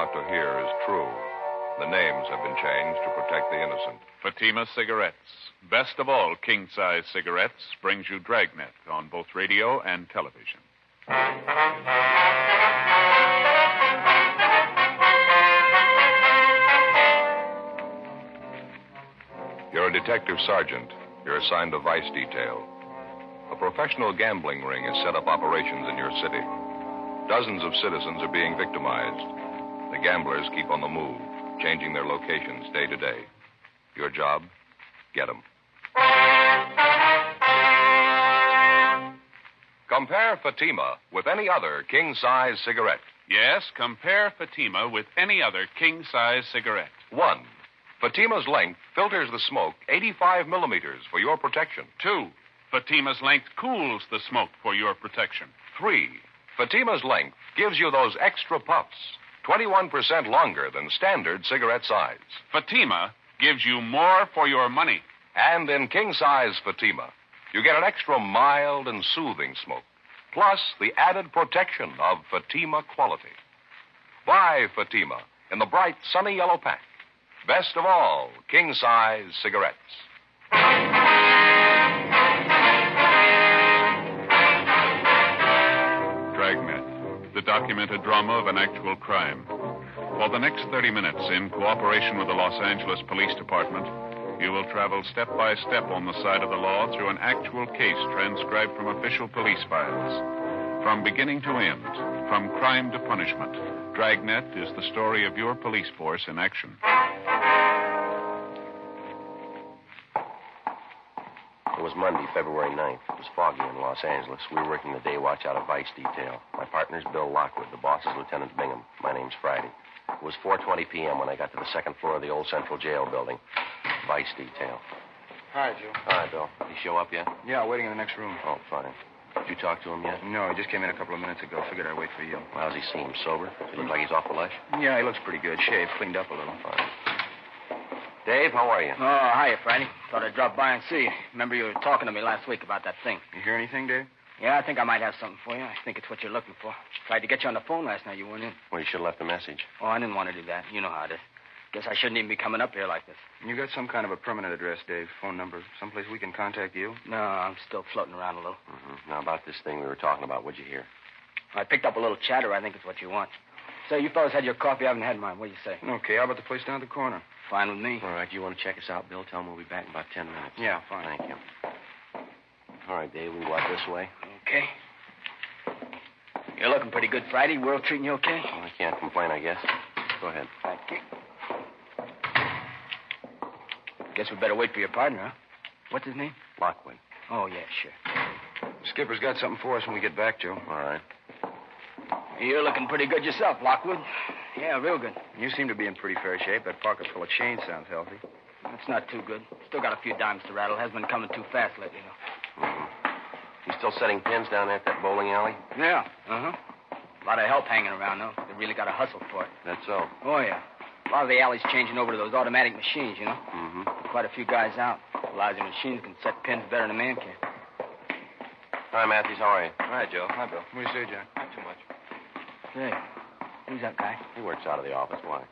about to hear is true. The names have been changed to protect the innocent. Fatima Cigarettes. Best of all king-size cigarettes brings you Dragnet on both radio and television. You're a detective sergeant. You're assigned to vice detail. A professional gambling ring has set up operations in your city. Dozens of citizens are being victimized. The gamblers keep on the move, changing their locations day to day. Your job? Get them. Compare Fatima with any other king-size cigarette. Yes, compare Fatima with any other king-size cigarette. 1. Fatima's length filters the smoke 85 millimeters for your protection. 2. Fatima's length cools the smoke for your protection. 3. Fatima's length gives you those extra puffs, 21% longer than standard cigarette size. Fatima gives you more for your money. And in king-size Fatima, you get an extra mild and soothing smoke, plus the added protection of Fatima quality. Buy Fatima in the bright, sunny yellow pack. Best of all, king-size cigarettes. Dragnet, the documented drama of an actual crime. For the next 30 minutes, in cooperation with the Los Angeles Police Department, you will travel step by step on the side of the law through an actual case transcribed from official police files. From beginning to end, from crime to punishment, Dragnet is the story of your police force in action. It was Monday, February 9th. It was foggy in Los Angeles. We were working the day watch out of vice detail. My partner's Bill Lockwood. The boss is Lieutenant Bingham. My name's Friday. It was 4:20 p.m. when I got to the second floor of the old Central Jail building. Vice detail. Hi, Joe. Hi, Bill. Did he show up yet? Yeah, waiting in the next room. Oh, fine. Did you talk to him yet? No, he just came in a couple of minutes ago. Figured I'd wait for you. How's he seem? Sober? Does he look like he's off the lush? Yeah, he looks pretty good. Shaved, cleaned up a little. Fine. Dave, how are you? Oh, hiya, Friday. Thought I'd drop by and see you. Remember you were talking to me last week about that thing. You hear anything, Dave? Yeah, I think I might have something for you. I think it's what you're looking for. Tried to get you on the phone last night. You weren't in. Well, you should have left a message. Oh, I didn't want to do that. You know how it is. Guess I shouldn't even be coming up here like this. You got some kind of a permanent address, Dave? Phone number? Someplace we can contact you? No, I'm still floating around a little. Mm-hmm. Now, about this thing we were talking about, what'd you hear? I picked up a little chatter. I think it's what you want. Say, you fellas had your coffee. I haven't had mine. What do you say? Okay, how about the place down at the corner? Fine with me. All right, you want to check us out, Bill? Tell him we'll be back in about 10 minutes. Yeah, fine. Thank you. All right, Dave, we walk this way. Okay. You're looking pretty good, Friday. World treating you okay? Well, I can't complain, I guess. Go ahead. Thank you. Guess we better wait for your partner, huh? What's his name? Lockwood. Oh, yeah, sure. Skipper's got something for us when we get back, Joe. All right. You're looking pretty good yourself, Lockwood. Yeah, real good. You seem to be in pretty fair shape. That pocket full of change sounds healthy. That's not too good. Still got a few dimes to rattle. Hasn't been coming too fast lately, though. You still setting pins down there at that bowling alley? Yeah, uh-huh. A lot of help hanging around, though. They really got to hustle for it. That's so. Oh, yeah. A lot of the alley's changing over to those automatic machines, you know. Mm-hmm. Quite a few guys out. Lousy machines can set pins better than a man can. Hi, Matthews. How are you? Hi, Joe. Hi, Bill. What do you say, Jack? Not too much. Say, who's that guy? He works out of the office. Why?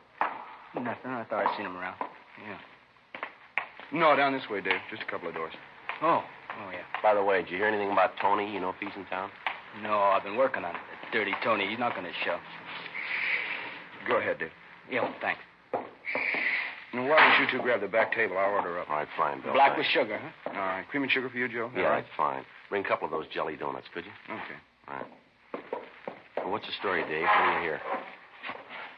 Nothing. I thought I'd seen him around. Yeah. No, down this way, Dave. Just a couple of doors. Oh, yeah. By the way, did you hear anything about Tony? You know if he's in town? No, I've been working on it. That dirty Tony, he's not going to show. Go ahead, Dave. Yeah, thanks. Now, why don't you two grab the back table? I'll order up. All right, fine, Bill. Black fine. with sugar, huh? All right. Cream and sugar for you, Joe? Yeah, All that's fine. Bring a couple of those jelly donuts, could you? Okay. All right. Well, what's the story, Dave? What do you hear?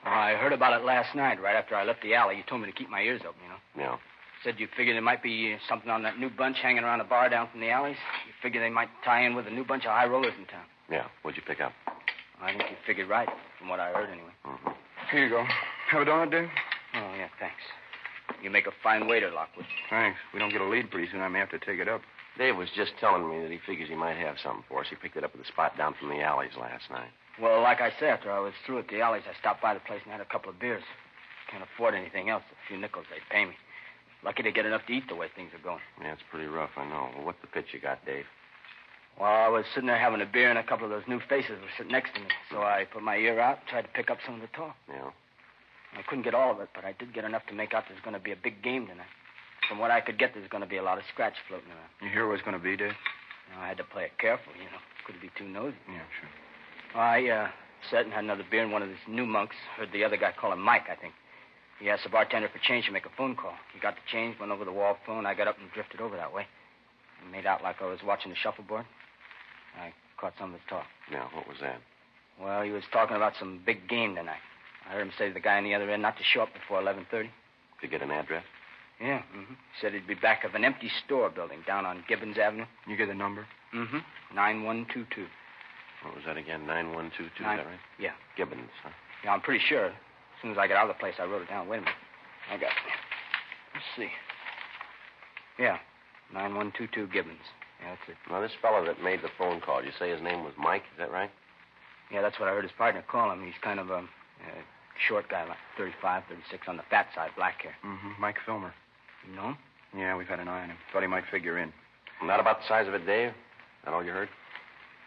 I heard about it last night, right after I left the alley. You told me to keep my ears open, you know. Yeah. Said you figured there might be something on that new bunch hanging around the bar down from the alleys. You figured they might tie in with a new bunch of high rollers in town. Yeah. What'd you pick up? I think you figured right, from what I heard anyway. Mm-hmm. Here you go. Have a donut, Dave? Oh, yeah, thanks. You make a fine waiter, Lockwood. Thanks. We don't get a lead pretty soon. I may have to take it up. Dave was just telling me that he figures he might have something for us. He picked it up at the spot down from the alleys last night. Well, like I said, after I was through at the alleys, I stopped by the place and had a couple of beers. Can't afford anything else. A few nickels they'd pay me. Lucky to get enough to eat the way things are going. Yeah, it's pretty rough, I know. Well, what's the pitch you got, Dave? Well, I was sitting there having a beer, and a couple of those new faces were sitting next to me. So I put my ear out, tried to pick up some of the talk. Yeah. I couldn't get all of it, but I did get enough to make out there's going to be a big game tonight. From what I could get, there's going to be a lot of scratch floating around. You hear what it's going to be, Dave? I had to play it careful, Couldn't be too nosy. Yeah, sure. Well, I sat and had another beer, and one of these new monks heard the other guy call him Mike, I think. He asked the bartender for change to make a phone call. He got the change, went over the wall phone. I got up and drifted over that way. I made out like I was watching the shuffleboard. I caught some of his talk. Yeah, what was that? Well, he was talking about some big game tonight. I heard him say to the guy on the other end not to show up before 11:30. To get an address? Yeah, He said he'd be back of an empty store building down on Gibbons Avenue. You get the number? 9122. What was that again? 9122, is that right? Yeah. Gibbons, huh? Yeah, I'm pretty sure. As soon as I got out of the place, I wrote it down. Wait a minute. I got it. Let's see. Yeah, 9122 Gibbons. Yeah, that's it. Now, this fellow that made the phone call, you say his name was Mike, is that right? Yeah, that's what I heard his partner call him. He's kind of a short guy, like 35, 36, on the fat side, black hair. Mike Filmer. You know him? Yeah, we've had an eye on him. Thought he might figure in. Not about the size of it, Dave? That all you heard?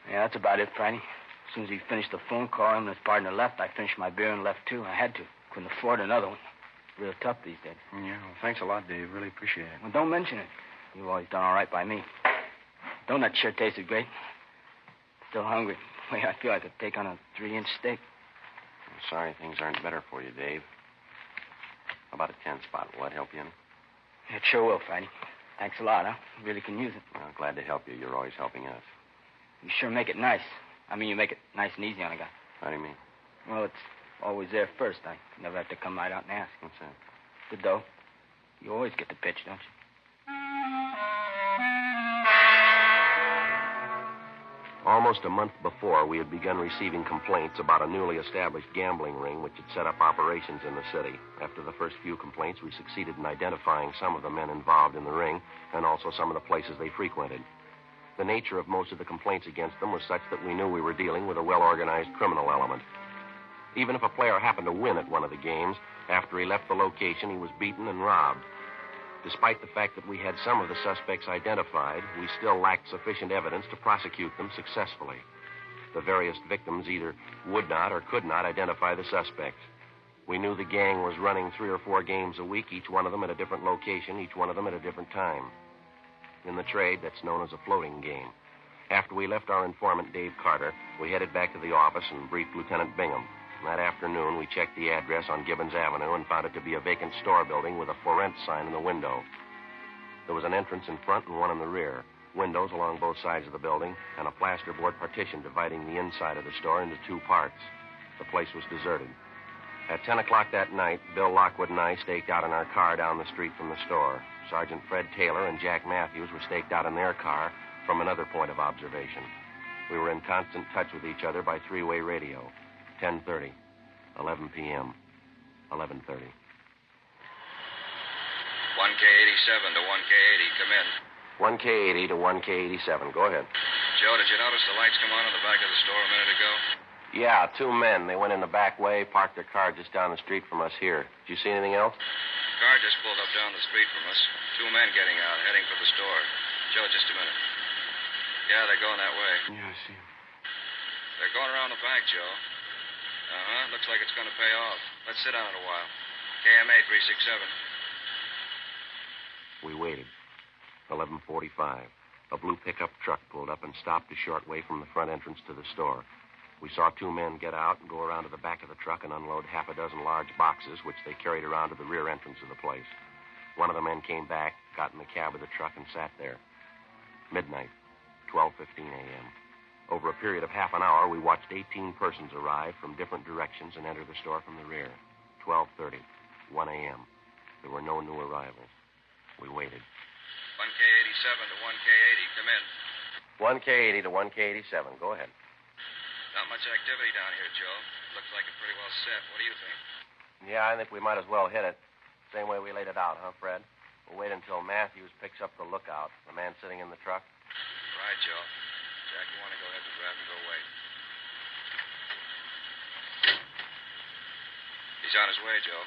Yeah, that's about it, Friday. As soon as he finished the phone call, him and his partner left. I finished my beer and left, too. I had to. Couldn't afford another one. Real tough these days. Yeah, well, thanks a lot, Dave. Really appreciate it. Well, don't mention it. You've always done all right by me. Donut sure tasted great. Still hungry. The way I feel, I could take on a 3-inch steak. I'm sorry things aren't better for you, Dave. How about a 10 spot? Will that help you any? It sure will, Friday. Thanks a lot, huh? Really can use it. Well, glad to help you. You're always helping us. You sure make it nice. I mean, you make it nice and easy on a guy. How do you mean? Well, it's always there first. I never have to come right out and ask. What's that? The dough. You always get the pitch, don't you? Almost a month before, we had begun receiving complaints about a newly established gambling ring which had set up operations in the city. After the first few complaints, we succeeded in identifying some of the men involved in the ring and also some of the places they frequented. The nature of most of the complaints against them was such that we knew we were dealing with a well-organized criminal element. Even if a player happened to win at one of the games, after he left the location, he was beaten and robbed. Despite the fact that we had some of the suspects identified, we still lacked sufficient evidence to prosecute them successfully. The various victims either would not or could not identify the suspects. We knew the gang was running 3 or 4 games a week, each one of them at a different location, each one of them at a different time. In the trade, that's known as a floating game. After we left our informant, Dave Carter, we headed back to the office and briefed Lieutenant Bingham. That afternoon, we checked the address on Gibbons Avenue and found it to be a vacant store building with a for rent sign in the window. There was an entrance in front and one in the rear, windows along both sides of the building, and a plasterboard partition dividing the inside of the store into 2 parts. The place was deserted. At 10 o'clock that night, Bill Lockwood and I staked out in our car down the street from the store. Sergeant Fred Taylor and Jack Matthews were staked out in their car from another point of observation. We were in constant touch with each other by 3-way radio. 10:30, 11 p.m., 11:30. 1K87 to 1K80, come in. 1K80 to 1K87, go ahead. Joe, did you notice the lights come on in the back of the store a minute ago? Yeah, 2 men. They went in the back way, parked their car just down the street from us here. Did you see anything else? Car just pulled up down the street from us. 2 men getting out, heading for the store. Joe, just a minute. Yeah, they're going that way. Yeah, I see him. They're going around the back, Joe. Looks like it's going to pay off. Let's sit on it a while. KMA 367. We waited. 11:45. A blue pickup truck pulled up and stopped a short way from the front entrance to the store. We saw 2 men get out and go around to the back of the truck and unload half a dozen large boxes, which they carried around to the rear entrance of the place. One of the men came back, got in the cab of the truck, and sat there. Midnight, 12:15 a.m. Over a period of half an hour, we watched 18 persons arrive from different directions and enter the store from the rear. 12:30, 1 a.m. There were no new arrivals. We waited. 1K87 to 1K80, come in. 1K80 to 1K87, go ahead. Not much activity down here, Joe. Looks like it's pretty well set. What do you think? Yeah, I think we might as well hit it. Same way we laid it out, huh, Fred? We'll wait until Matthews picks up the lookout, the man sitting in the truck. Right, Joe. Jack, you want to go ahead and grab and go wait. He's on his way, Joe.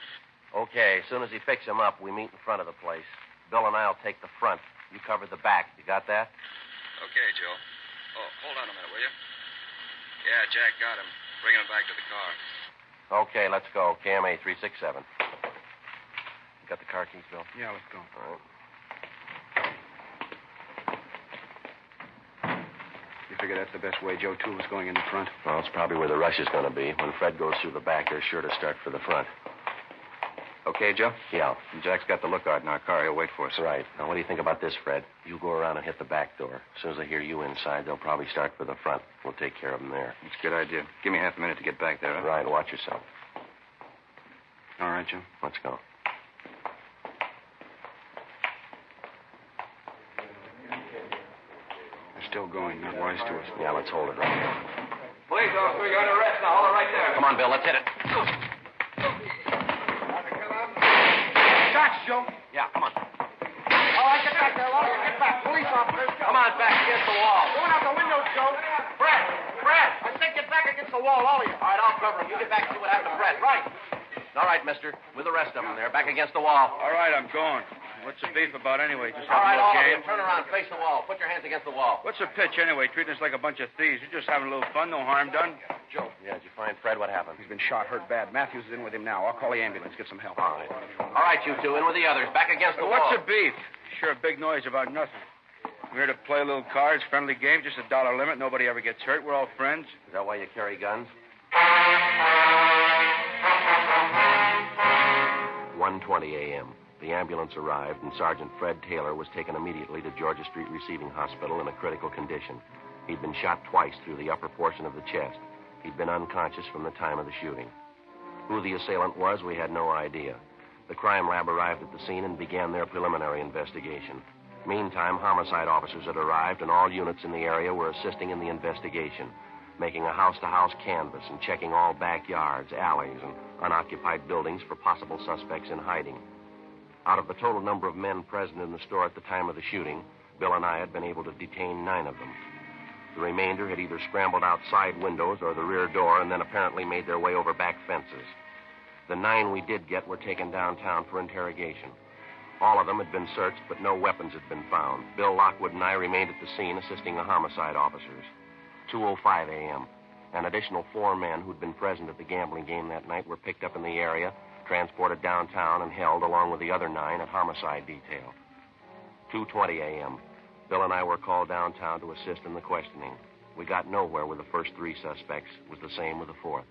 Okay, as soon as he picks him up, we meet in front of the place. Bill and I'll take the front. You cover the back. You got that? Okay, Joe. Oh, hold on a minute, will you? Yeah, Jack got him. Bringing him back to the car. Okay, let's go. KMA 367. You got the car keys, Bill? Yeah, let's go. All right. You figure that's the best way Joe Toole is going in the front? Well, it's probably where the rush is going to be. When Fred goes through the back, they're sure to start for the front. Okay, Joe? Yeah. Jack's got the lookout in our car. He'll wait for us. Right. Now, what do you think about this, Fred? You go around and hit the back door. As soon as they hear you inside, they'll probably start for the front. We'll take care of them there. It's a good idea. Give me half a minute to get back there, huh? Right. Watch yourself. All right, Joe. Let's go. They're still going. Not wise to us. Yeah, let's hold it right here. Police officer, you're under arrest now. Hold it right there. Come on, Bill. Let's hit it. Shots, Joe. Yeah, come on. All right, get back there, Lola. Get back. Police officers. Come on, back against the wall. Going out the window, Joe. Fred! I said get back against the wall, all of you. All right, I'll cover him. You get back and see what happened to Fred. Right. All right, mister. With the rest of them, they're back against the wall. All right, I'm going. What's the beef about anyway? Just All right, having a all little of you. game? Turn around. Face the wall. Put your hands against the wall. What's the pitch anyway? Treating us like a bunch of thieves. You're just having a little fun. No harm done. Joe. Yeah, did you find Fred? What happened? He's been shot, hurt bad. Matthews is in with him now. I'll call the ambulance. Get some help. All right. All right, you two. In with the others. Back against the wall. What's the beef? Sure, big noise about nothing. We're here to play a little cards, friendly game, just $1 limit. Nobody ever gets hurt. We're all friends. Is that why you carry guns? 1:20 a.m. The ambulance arrived, and Sergeant Fred Taylor was taken immediately to Georgia Street Receiving Hospital in a critical condition. He'd been shot twice through the upper portion of the chest. He'd been unconscious from the time of the shooting. Who the assailant was, we had no idea. The crime lab arrived at the scene and began their preliminary investigation. Meantime, homicide officers had arrived, and all units in the area were assisting in the investigation, making a house-to-house canvass and checking all backyards, alleys, and unoccupied buildings for possible suspects in hiding. Out of the total number of men present in the store at the time of the shooting, Bill and I had been able to detain 9 of them. The remainder had either scrambled out side windows or the rear door and then apparently made their way over back fences. The 9 we did get were taken downtown for interrogation. All of them had been searched, but no weapons had been found. Bill Lockwood and I remained at the scene assisting the homicide officers. 2:05 a.m. An additional 4 men who'd been present at the gambling game that night were picked up in the area, transported downtown, and held along with the other 9 at homicide detail. 2:20 a.m. Bill and I were called downtown to assist in the questioning. We got nowhere with the first 3 suspects. It was the same with the 4th.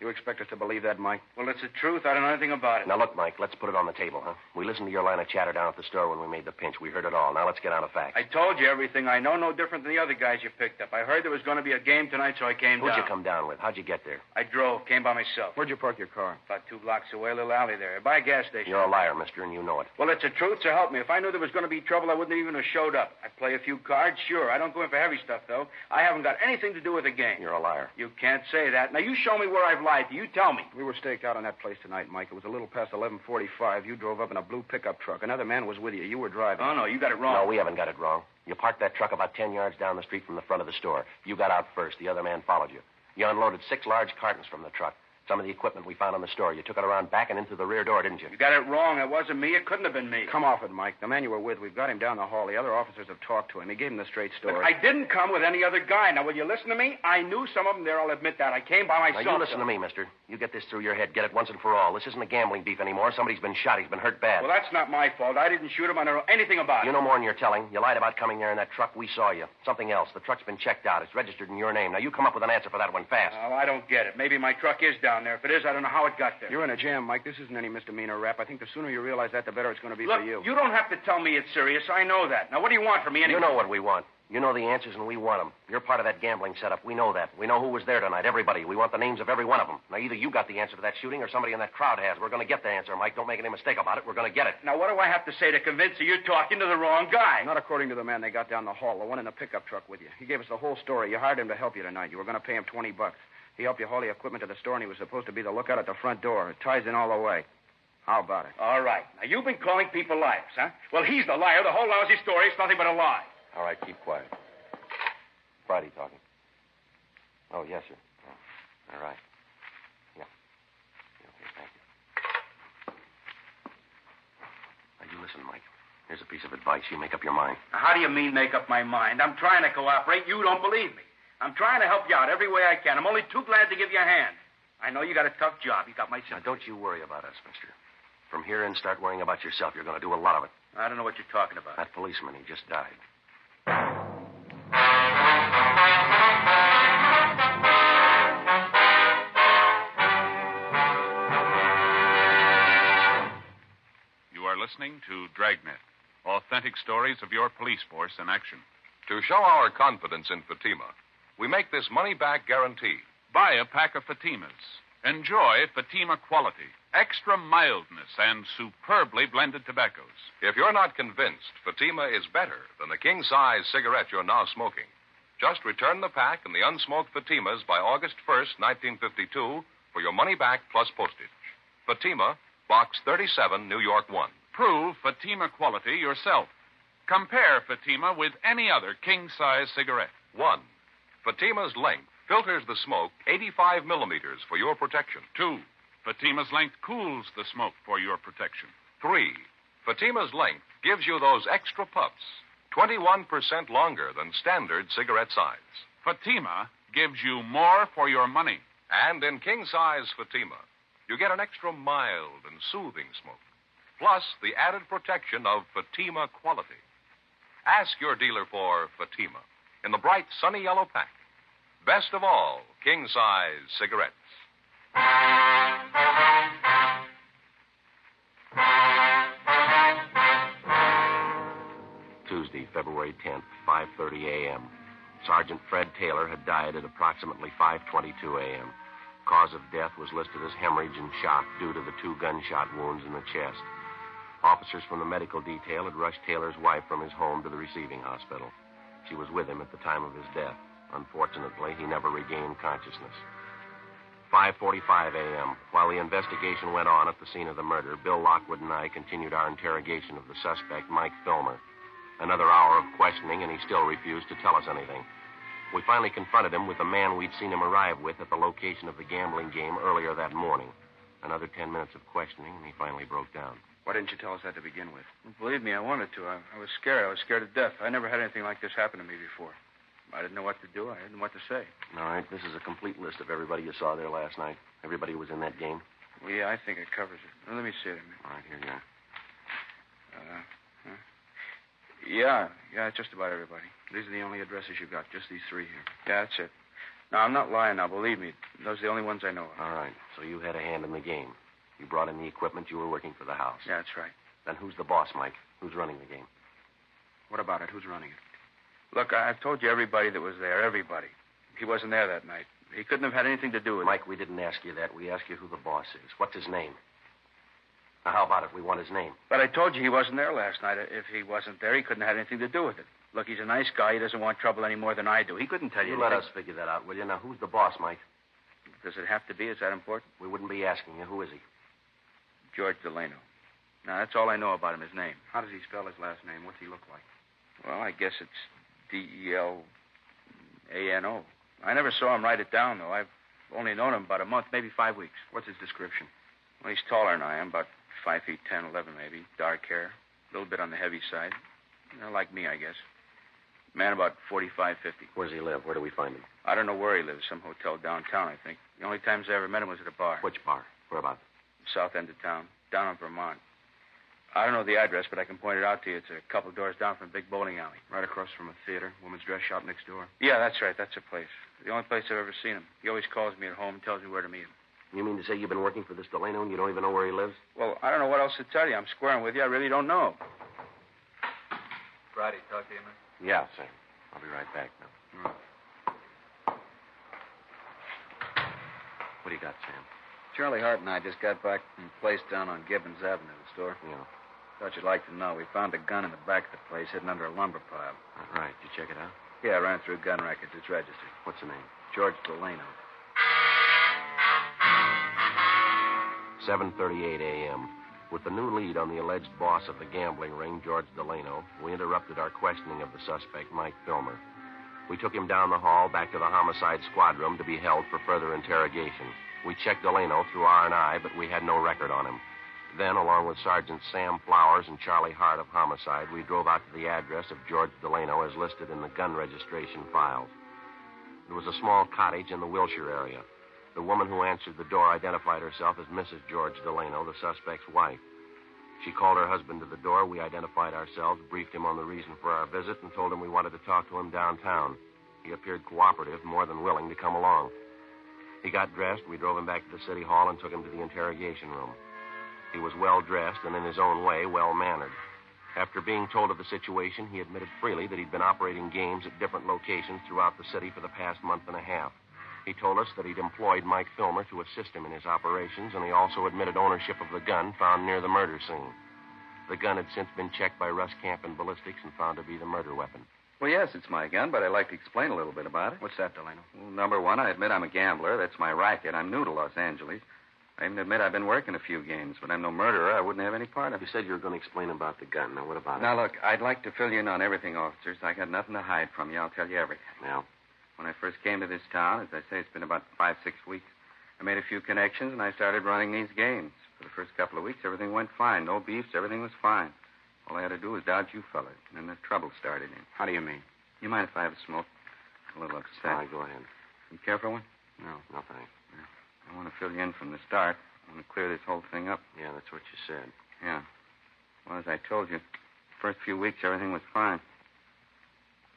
You expect us to believe that, Mike? Well, it's the truth. I don't know anything about it. Now, look, Mike, let's put it on the table, huh? We listened to your line of chatter down at the store when we made the pinch. We heard it all. Now, let's get on to facts. I told you everything I know, no different than the other guys you picked up. I heard there was going to be a game tonight, so I came down. Who'd you come down with? How'd you get there? I drove, came by myself. Where'd you park your car? About 2 blocks away, a little alley there. By a gas station. You're a liar, mister, and you know it. Well, it's the truth, so help me. If I knew there was going to be trouble, I wouldn't even have showed up. I'd play a few cards, sure. I don't go in for heavy stuff, though. I haven't got anything to do with the game. You're a liar. You can't say that. Now, you show me where I've lied to you. Tell me. We were staked out on that place tonight, Mike. It was a little past 11:45. You drove up in a blue pickup truck. Another man was with you. You were driving. Oh, no, you got it wrong. No, we haven't got it wrong. You parked that truck about 10 yards down the street from the front of the store. You got out first. The other man followed you. You unloaded 6 large cartons from the truck. Some of the equipment we found on the store. You took it around back and into the rear door, didn't you? You got it wrong. It wasn't me. It couldn't have been me. Come off it, Mike. The man you were with, we've got him down the hall. The other officers have talked to him. He gave him the straight story. Look, I didn't come with any other guy. Now, will you listen to me? I knew some of them there. I'll admit that. I came by myself. Now, you listen to me, mister. You get this through your head. Get it once and for all. This isn't a gambling beef anymore. Somebody's been shot. He's been hurt bad. Well, that's not my fault. I didn't shoot him. I don't know anything about it. You know more than you're telling. You lied about coming there in that truck. We saw you. Something else. The truck's been checked out. It's registered in your name. Now, you come up with an answer for that one fast. Oh, I don't get it. Maybe my truck is down there. If it is, I don't know how it got there. You're in a jam, Mike. This isn't any misdemeanor rap. I think the sooner you realize that, the better it's going to be Look, for you. You don't have to tell me it's serious. I know that. Now, what do you want from me anyway? You know what we want. You know the answers, and we want them. You're part of that gambling setup. We know that. We know who was there tonight. Everybody. We want the names of every one of them. Now, either you got the answer to that shooting or somebody in that crowd has. We're going to get the answer, Mike. Don't make any mistake about it. We're going to get it. Now, what do I have to say to convince you you're talking to the wrong guy? Not according to the man they got down the hall, the one in the pickup truck with you. He gave us the whole story. You hired him to help you tonight. You were going to pay him $20. He helped you haul the equipment to the store, and he was supposed to be the lookout at the front door. It ties in all the way. How about it? All right. Now, you've been calling people liars, huh? Well, he's the liar. The whole lousy story is nothing but a lie. All right, keep quiet. Friday talking. Oh, yes, sir. Oh, all right. Yeah. Okay, thank you. Now, you listen, Mike. Here's a piece of advice. You make up your mind. Now, how do you mean make up my mind? I'm trying to cooperate. You don't believe me. I'm trying to help you out every way I can. I'm only too glad to give you a hand. I know you got a tough job. You got my Now, sympathy. don't you worry about us, mister. From here in, start worrying about yourself. You're going to do a lot of it. I don't know what you're talking about. That policeman, he just died. You are listening to Dragnet, authentic stories of your police force in action. To show our confidence in Fatima, we make this money-back guarantee. Buy a pack of Fatimas. Enjoy Fatima quality, extra mildness, and superbly blended tobaccos. If you're not convinced Fatima is better than the king-size cigarette you're now smoking, just return the pack and the unsmoked Fatimas by August 1st, 1952, for your money back plus postage. Fatima, Box 37, New York 1. Prove Fatima quality yourself. Compare Fatima with any other king-size cigarette. 1. Fatima's length filters the smoke 85 millimeters for your protection. 2. Fatima's length cools the smoke for your protection. 3. Fatima's length gives you those extra puffs, 21% longer than standard cigarette size. Fatima gives you more for your money. And in king-size Fatima, you get an extra mild and soothing smoke, plus the added protection of Fatima quality. Ask your dealer for Fatima in the bright, sunny yellow pack. Best of all, king-size cigarettes. Tuesday, February 10th, 5:30 a.m. Sergeant Fred Taylor had died at approximately 5:22 a.m. Cause of death was listed as hemorrhage and shock due to the 2 gunshot wounds in the chest. Officers from the medical detail had rushed Taylor's wife from his home to the receiving hospital. She was with him at the time of his death. Unfortunately, he never regained consciousness. 5:45 a.m. While the investigation went on at the scene of the murder, Bill Lockwood and I continued our interrogation of the suspect, Mike Filmer. Another hour of questioning, and he still refused to tell us anything. We finally confronted him with the man we'd seen him arrive with at the location of the gambling game earlier that morning. Another 10 minutes of questioning, and he finally broke down. Why didn't you tell us that to begin with? Believe me, I wanted to. I was scared. I was scared to death. I never had anything like this happen to me before. I didn't know what to do. I didn't know what to say. All right, this is a complete list of everybody you saw there last night. Everybody who was in that game. Well, yeah, I think it covers it. Well, let me see it a minute. All right, here you are. Yeah, just about everybody. These are the only addresses you got, just these 3 here. Yeah, that's it. No, I'm not lying now, believe me. Those are the only ones I know of. All right, so you had a hand in the game. You brought in the equipment. You were working for the house. Yeah, that's right. Then who's the boss, Mike? Who's running the game? What about it? Who's running it? Look, I've told you everybody that was there, everybody. He wasn't there that night. He couldn't have had anything to do with it. Mike, we didn't ask you that. We asked you who the boss is. What's his name? Now, how about if we want his name? But I told you he wasn't there last night. If he wasn't there, he couldn't have had anything to do with it. Look, he's a nice guy. He doesn't want trouble any more than I do. He couldn't tell you You let anything. us figure that out, will you? Now, who's the boss, Mike? Does it have to be? Is that important? We wouldn't be asking you. Who is he? George Delano. Now, that's all I know about him, his name. How does he spell his last name? What's he look like? Well, I guess it's Delano. I never saw him write it down, though. I've only known him about a month, maybe 5 weeks. What's his description? Well, he's taller than I am, about 5 feet 10, 11 maybe. Dark hair, a little bit on the heavy side. Like me, I guess. Man about 45, 50. Where's he live? Where do we find him? I don't know where he lives. Some hotel downtown, I think. The only times I ever met him was at a bar. Which bar? Where about? South end of town, down in Vermont. I don't know the address, but I can point it out to you. It's a couple doors down from a big bowling alley. Right across from a theater, woman's dress shop next door. Yeah, that's right. That's the place. The only place I've ever seen him. He always calls me at home and tells me where to meet him. You mean to say you've been working for this Delano and you don't even know where he lives? Well, I don't know what else to tell you. I'm squaring with you. I really don't know. Friday, talk to you, man. Yeah, Sam. I'll be right back now. What do you got, Sam? Charlie Hart and I just got back from a place down on Gibbons Avenue, the store. Yeah. Thought you'd like to know. We found a gun in the back of the place hidden under a lumber pile. Right. Did you check it out? Yeah, I ran through gun records. It's registered. What's the name? George Delano. 7:38 a.m. With the new lead on the alleged boss of the gambling ring, George Delano, we interrupted our questioning of the suspect, Mike Filmer. We took him down the hall back to the homicide squad room to be held for further interrogation. We checked Delano through R&I, but we had no record on him. Then, along with Sergeant Sam Flowers and Charlie Hart of Homicide, we drove out to the address of George Delano as listed in the gun registration files. It was a small cottage in the Wilshire area. The woman who answered the door identified herself as Mrs. George Delano, the suspect's wife. She called her husband to the door. We identified ourselves, briefed him on the reason for our visit, and told him we wanted to talk to him downtown. He appeared cooperative, more than willing to come along. He got dressed. We drove him back to the city hall and took him to the interrogation room. He was well-dressed and, in his own way, well-mannered. After being told of the situation, he admitted freely that he'd been operating games at different locations throughout the city for the past month and a half. He told us that he'd employed Mike Filmer to assist him in his operations, and he also admitted ownership of the gun found near the murder scene. The gun had since been checked by Russ Camp and ballistics and found to be the murder weapon. Well, yes, it's my gun, but I'd like to explain a little bit about it. What's that, Delano? Well, number one, I admit I'm a gambler. That's my racket. I'm new to Los Angeles. I even admit I've been working a few games, but I'm no murderer. I wouldn't have any part of it. You said you were going to explain about the gun. Now, what about it? Now, look, I'd like to fill you in on everything, officers. I got nothing to hide from you. I'll tell you everything. Now? When I first came to this town, as I say, it's been about 5-6 weeks, I made a few connections, and I started running these games. For the first couple of weeks, everything went fine. No beefs, everything was fine. All I had to do was dodge you fellas, and then the trouble started in. How do you mean? You mind if I have a smoke? A little upset. All right, go ahead. You care for one? No, thanks. I want to fill you in from the start. I want to clear this whole thing up. Yeah, that's what you said. Yeah. Well, as I told you, the first few weeks, everything was fine.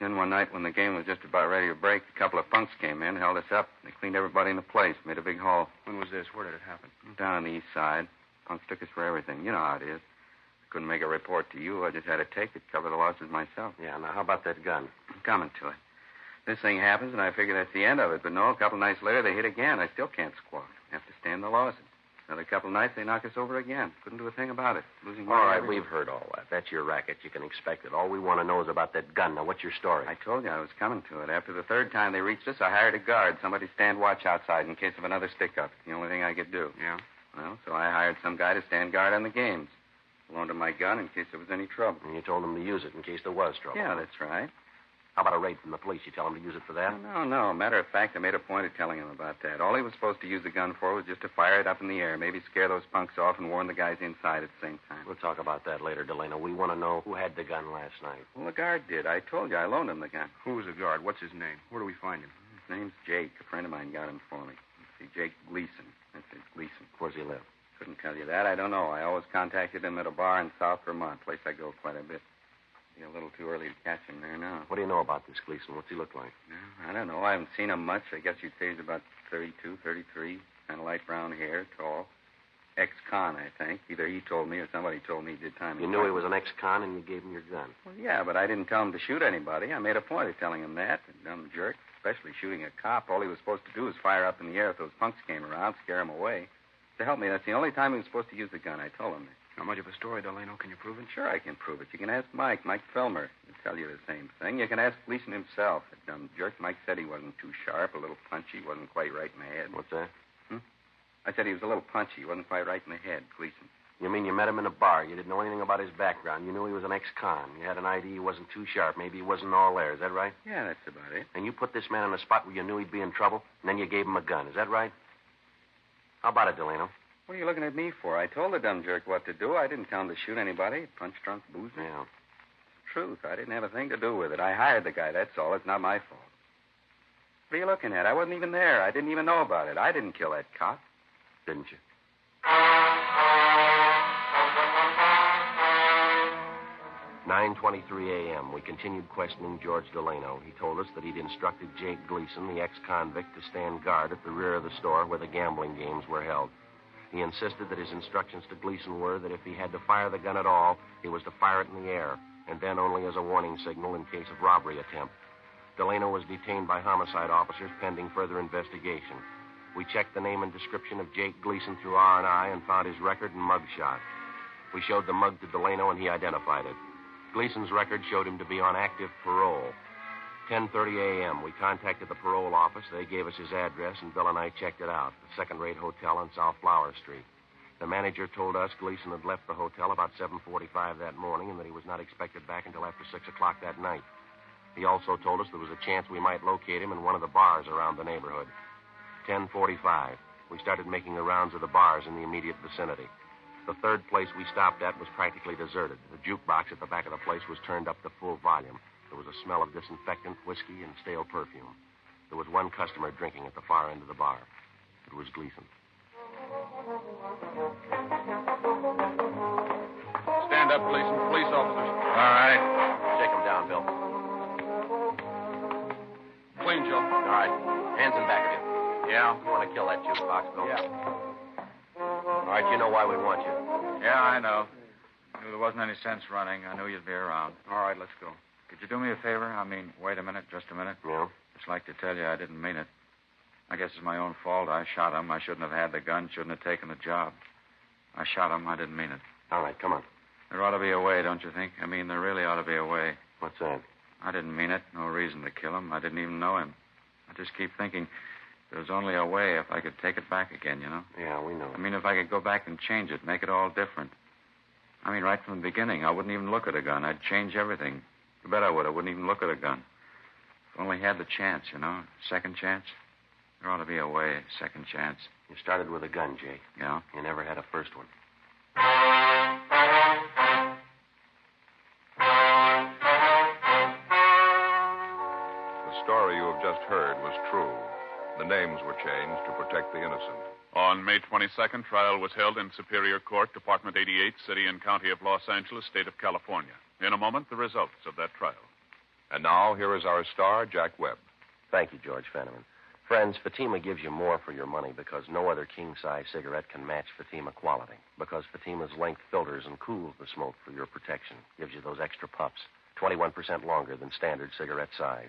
Then one night when the game was just about ready to break, a couple of punks came in, held us up. They cleaned everybody in the place, made a big haul. When was this? Where did it happen? Down on the east side. Punks took us for everything. You know how it is. I couldn't make a report to you. I just had to take it, cover the losses myself. Yeah, now how about that gun? I'm coming to it. This thing happens, and I figure that's the end of it. But no, a couple nights later, they hit again. I still can't squawk. I have to stand the losses. Another couple of nights, they knock us over again. Couldn't do a thing about it. Losing money. All right, every we've heard all that. That's your racket. You can expect it. All we want to know is about that gun. Now, what's your story? I told you I was coming to it. After the third time they reached us, I hired a guard. Somebody stand watch outside in case of another stick-up. It's the only thing I could do. Yeah? Well, so I hired some guy to stand guard on the games. Loaned him my gun in case there was any trouble. And you told him to use it in case there was trouble. Yeah, that's right. How about a raid from the police? You tell him to use it for that? No. Matter of fact, I made a point of telling him about that. All he was supposed to use the gun for was just to fire it up in the air, maybe scare those punks off and warn the guys inside at the same time. We'll talk about that later, Delano. We want to know who had the gun last night. Well, the guard did. I told you I loaned him the gun. Who's the guard? What's his name? Where do we find him? His name's Jake. A friend of mine got him for me. Let's see, Jake Gleason. That's it, Gleason. Where's he live? Couldn't tell you that. I don't know. I always contacted him at a bar in South Vermont, place I go quite a bit. Be a little too early to catch him there now. What do you know about this Gleason? What's he look like? No, I don't know. I haven't seen him much. I guess you'd say he's about 32, 33, kind of light brown hair, tall. Ex-con, I think. Either he told me or somebody told me he did time. You knew he was an ex-con and you gave him your gun. Well, yeah, but I didn't tell him to shoot anybody. I made a point of telling him that. A dumb jerk, especially shooting a cop. All he was supposed to do was fire up in the air if those punks came around, scare him away. To help me, that's the only time he was supposed to use the gun. I told him that. Not much of a story, Delano. Can you prove it? Sure, I can prove it. You can ask Mike Filmer. He'll tell you the same thing. You can ask Gleason himself. That dumb jerk. Mike said he wasn't too sharp, a little punchy, wasn't quite right in the head. What's that? I said he was a little punchy, wasn't quite right in the head, Gleason. You mean you met him in a bar? You didn't know anything about his background. You knew he was an ex-con. You had an idea he wasn't too sharp. Maybe he wasn't all there. Is that right? Yeah, that's about it. And you put this man in a spot where you knew he'd be in trouble, and then you gave him a gun. Is that right? How about it, Delano? What are you looking at me for? I told the dumb jerk what to do. I didn't tell him to shoot anybody. Punch drunk boozer. Yeah. Truth. I didn't have a thing to do with it. I hired the guy, that's all. It's not my fault. What are you looking at? I wasn't even there. I didn't even know about it. I didn't kill that cop. Didn't you? 9:23 a.m. We continued questioning George Delano. He told us that he'd instructed Jake Gleason, the ex-convict, to stand guard at the rear of the store where the gambling games were held. He insisted that his instructions to Gleason were that if he had to fire the gun at all, he was to fire it in the air, and then only as a warning signal in case of robbery attempt. Delano was detained by homicide officers pending further investigation. We checked the name and description of Jake Gleason through R&I and found his record and mug shot. We showed the mug to Delano, and he identified it. Gleason's record showed him to be on active parole. 10:30 a.m., we contacted the parole office. They gave us his address, and Bill and I checked it out, the second-rate hotel on South Flower Street. The manager told us Gleason had left the hotel about 7:45 that morning and that he was not expected back until after 6 o'clock that night. He also told us there was a chance we might locate him in one of the bars around the neighborhood. 10:45, we started making the rounds of the bars in the immediate vicinity. The third place we stopped at was practically deserted. The jukebox at the back of the place was turned up to full volume. There was a smell of disinfectant, whiskey, and stale perfume. There was one customer drinking at the far end of the bar. It was Gleason. Stand up, Gleason. Police officers. All right. Shake him down, Bill. Clean, Joe. All right. Hands in back of you. Yeah? You want to kill that jukebox, Bill? Yeah. All right, you know why we want you. Yeah, I know. Knew there wasn't any sense running. I knew you'd be around. All right, let's go. Could you do me a favor? I mean, wait a minute, just a minute. Yeah? Just like to tell you I didn't mean it. I guess it's my own fault. I shot him. I shouldn't have had the gun, shouldn't have taken the job. I shot him. I didn't mean it. All right, come on. There ought to be a way, don't you think? I mean, there really ought to be a way. What's that? I didn't mean it. No reason to kill him. I didn't even know him. I just keep thinking there's only a way if I could take it back again, you know? Yeah, we know. I mean, if I could go back and change it, make it all different. I mean, right from the beginning, I wouldn't even look at a gun. I'd change everything. You bet I would. I wouldn't even look at a gun. If I only had the chance, you know? Second chance. There ought to be a way. Second chance. You started with a gun, Jake. Yeah? You never had a first one. The story you have just heard was true. The names were changed to protect the innocent. On May 22nd, trial was held in Superior Court, Department 88, City and County of Los Angeles, State of California. In a moment, the results of that trial. And now, here is our star, Jack Webb. Thank you, George Fenneman. Friends, Fatima gives you more for your money because no other king-size cigarette can match Fatima quality. Because Fatima's length filters and cools the smoke for your protection. Gives you those extra puffs, 21% longer than standard cigarette size.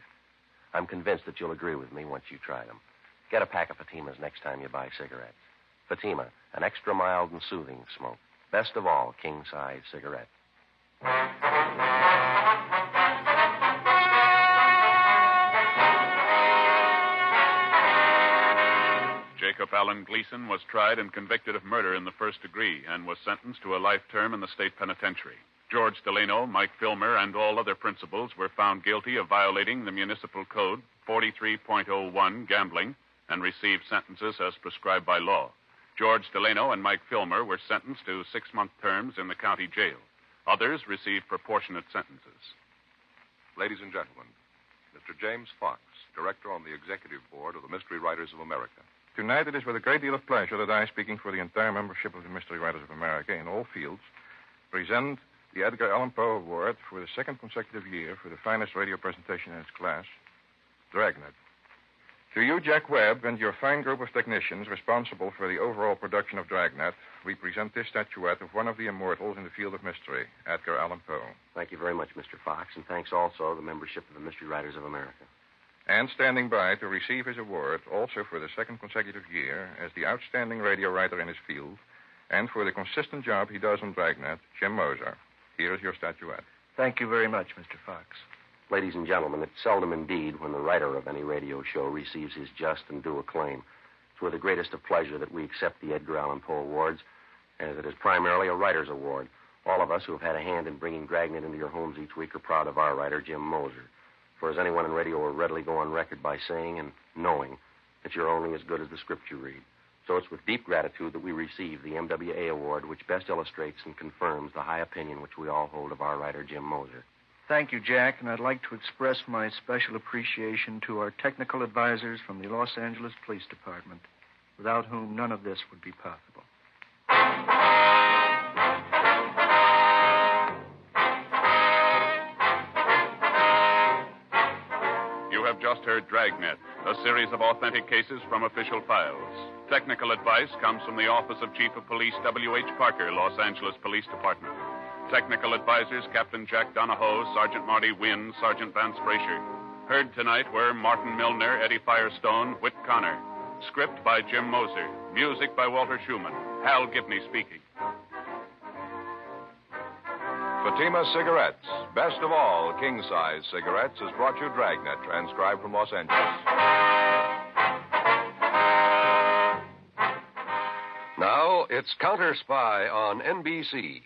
I'm convinced that you'll agree with me once you try them. Get a pack of Fatimas next time you buy cigarettes. Fatima, an extra mild and soothing smoke. Best of all, king-size cigarette. Jacob Allen Gleason was tried and convicted of murder in the first degree and was sentenced to a life term in the state penitentiary. George Delano, Mike Filmer, and all other principals were found guilty of violating the municipal code 43.01, gambling, and received sentences as prescribed by law. George Delano and Mike Filmer were sentenced to 6-month terms in the county jail. Others received proportionate sentences. Ladies and gentlemen, Mr. James Fox, director on the executive board of the Mystery Writers of America. Tonight, it is with a great deal of pleasure that I, speaking for the entire membership of the Mystery Writers of America in all fields, present the Edgar Allan Poe Award for the second consecutive year for the finest radio presentation in its class, Dragnet. To you, Jack Webb, and your fine group of technicians responsible for the overall production of Dragnet, we present this statuette of one of the immortals in the field of mystery, Edgar Allan Poe. Thank you very much, Mr. Fox, and thanks also to the membership of the Mystery Writers of America. And standing by to receive his award, also for the second consecutive year, as the outstanding radio writer in his field, and for the consistent job he does on Dragnet, Jim Moser. Here is your statuette. Thank you very much, Mr. Fox. Ladies and gentlemen, it's seldom indeed when the writer of any radio show receives his just and due acclaim. It's with the greatest of pleasure that we accept the Edgar Allan Poe Awards, as it is primarily a writer's award. All of us who have had a hand in bringing Dragnet into your homes each week are proud of our writer, Jim Moser. For as anyone in radio will readily go on record by saying and knowing that you're only as good as the script you read. So it's with deep gratitude that we receive the MWA Award, which best illustrates and confirms the high opinion which we all hold of our writer, Jim Moser. Thank you, Jack, and I'd like to express my special appreciation to our technical advisors from the Los Angeles Police Department, without whom none of this would be possible. You have just heard Dragnet, a series of authentic cases from official files. Technical advice comes from the Office of Chief of Police W.H. Parker, Los Angeles Police Department. Technical advisors Captain Jack Donahoe, Sergeant Marty Wynn, Sergeant Vance Brasher. Heard tonight were Martin Milner, Eddie Firestone, Whit Connor. Script by Jim Moser. Music by Walter Schumann. Hal Gibney speaking. Fatima Cigarettes, best of all king-size cigarettes, has brought you Dragnet, transcribed from Los Angeles. Now, it's Counter Spy on NBC.